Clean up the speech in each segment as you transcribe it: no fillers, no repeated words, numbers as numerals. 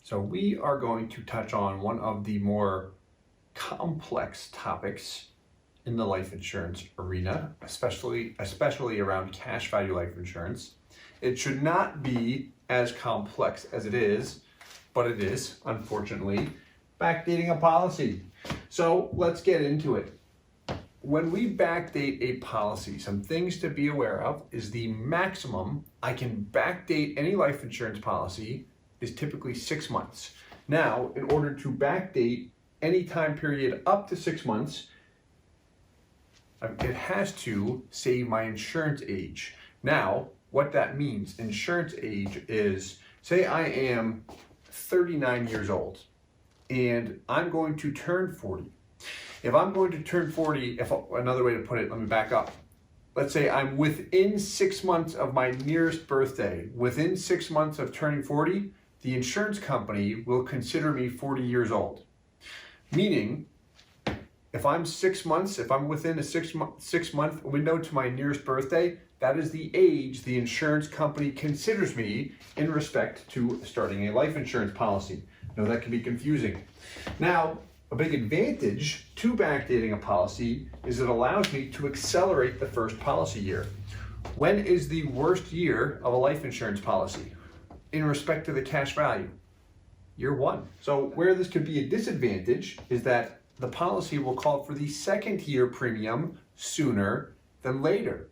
So we are going to touch on one of the more complex topics in the life insurance arena, especially around cash value life insurance. It should not be as complex as it is, but it is, unfortunately, backdating a policy. So let's get into it. When we backdate a policy, some things to be aware of is the maximum I can backdate any life insurance policy is typically 6 months. Now, in order to backdate any time period up to 6 months, it has to say my insurance age. Now, what that means, insurance age is, say I am 39 years old and I'm going to turn 40. If I'm going to turn 40, another way to put it, let me back up. Let's say I'm within 6 months of my nearest birthday, within 6 months of turning 40, the insurance company will consider me 40 years old. Meaning, if I'm 6 months, if I'm within a six month window to my nearest birthday, that is the age the insurance company considers me in respect to starting a life insurance policy. Now that can be confusing. Now, a big advantage to backdating a policy is it allows me to accelerate the first policy year. When is the worst year of a life insurance policy in respect to the cash value? Year 1. So where this could be a disadvantage is that the policy will call for the second year premium sooner than later.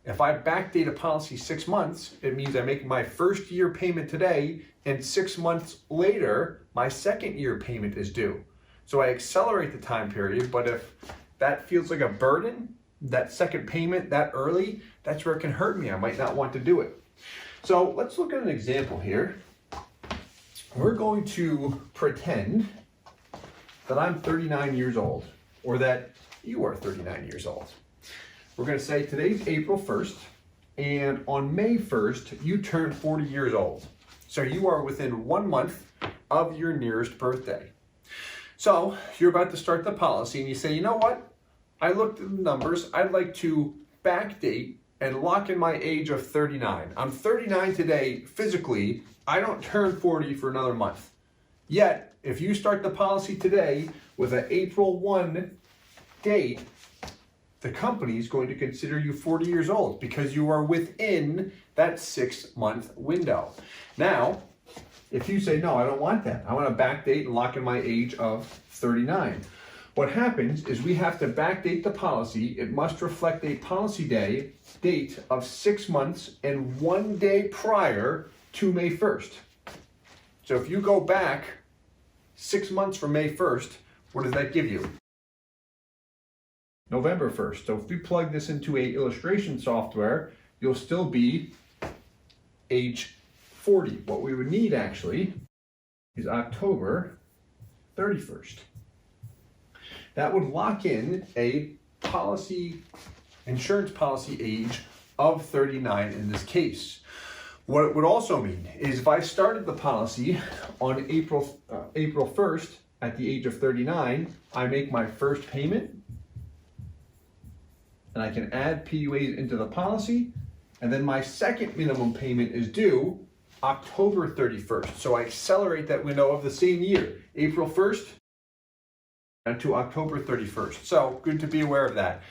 If I backdate a policy 6 months, it means I make my first year payment today and 6 months later, my second year payment is due. So I accelerate the time period, but if that feels like a burden, that second payment that early, that's where it can hurt me. I might not want to do it. So let's look at an example here. We're going to pretend that I'm 39 years old, or that you are 39 years old. We're going to say today's April 1st, and on May 1st, you turn 40 years old. So you are within 1 month of your nearest birthday. So you're about to start the policy and you say, you know what? I looked at the numbers. I'd like to backdate and lock in my age of 39. I'm 39 today physically. I don't turn 40 for another month. Yet, if you start the policy today with an April 1 date, the company is going to consider you 40 years old because you are within that 6 month window. Now, if you say, no, I don't want that. I want to backdate and lock in my age of 39. What happens is we have to backdate the policy. It must reflect a policy date of 6 months and 1 day prior to May 1st. So if you go back 6 months from May 1st, what does that give you? November 1st. So if we plug this into a illustration software, you'll still be age 40. What we would need actually is October 31st. That would lock in a insurance policy age of 39 in this case. What it would also mean is if I started the policy on April 1st at the age of 39, I make my first payment and I can add PUAs into the policy, and then my second minimum payment is due October 31st. So I accelerate that window of the same year, April 1st to October 31st. So good to be aware of that.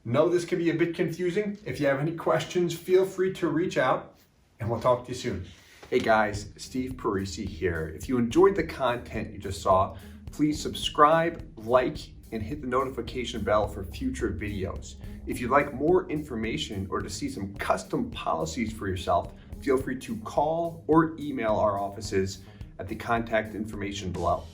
Know this can be a bit confusing. If you have any questions, feel free to reach out and we'll talk to you soon. Hey guys, Steve Parisi here. If you enjoyed the content you just saw, please subscribe, like, and hit the notification bell for future videos. If you'd like more information or to see some custom policies for yourself, feel free to call or email our offices at the contact information below.